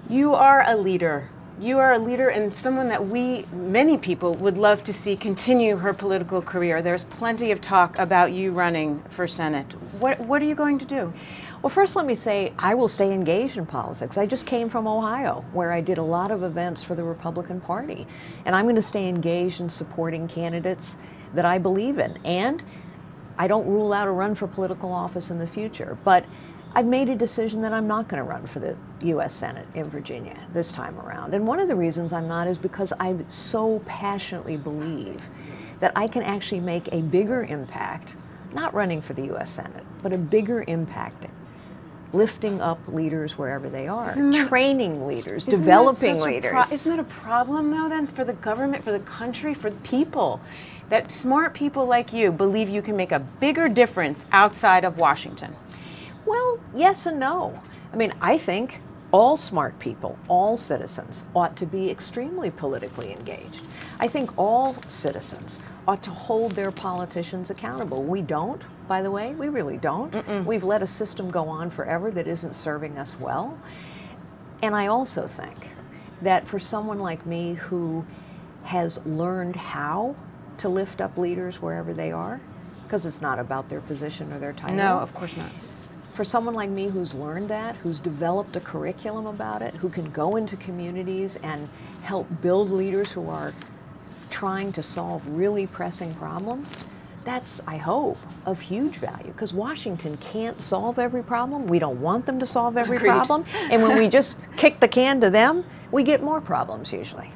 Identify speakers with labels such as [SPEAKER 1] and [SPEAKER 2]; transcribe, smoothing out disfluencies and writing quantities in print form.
[SPEAKER 1] You are a leader. You are a leader and someone that many people, would love to see continue her political career. There's plenty of talk about you running for Senate. What are you going to do?
[SPEAKER 2] Well, first let me say I will stay engaged in politics. I just came from Ohio, where I did a lot of events for the Republican Party. And I'm going to stay engaged in supporting candidates that I believe in. And I don't rule out a run for political office in the future. But I've made a decision that I'm not going to run for the U.S. Senate in Virginia this time around. And one of the reasons I'm not is because I so passionately believe that I can actually make a bigger impact, not running for the U.S. Senate, but a bigger impact, lifting up leaders wherever they are, training leaders, developing leaders.
[SPEAKER 1] Isn't that a problem, though, then, for the government, for the country, for the people? That smart people like you believe you can make a bigger difference outside of Washington.
[SPEAKER 2] Well, yes and no. I mean, I think all smart people, all citizens, ought to be extremely politically engaged. I think all citizens ought to hold their politicians accountable. We don't, by the way, we really don't. We've let a system go on forever that isn't serving us well. And I also think that for someone like me who has learned how to lift up leaders wherever they are, because it's not about their position or their title.
[SPEAKER 1] No, of course not.
[SPEAKER 2] For someone like me who's learned that, who's developed a curriculum about it, who can go into communities and help build leaders who are trying to solve really pressing problems, that's, I hope, of huge value. Because Washington can't solve every problem. We don't want them to solve every problem. And when we just kick the can to them, we get more problems usually.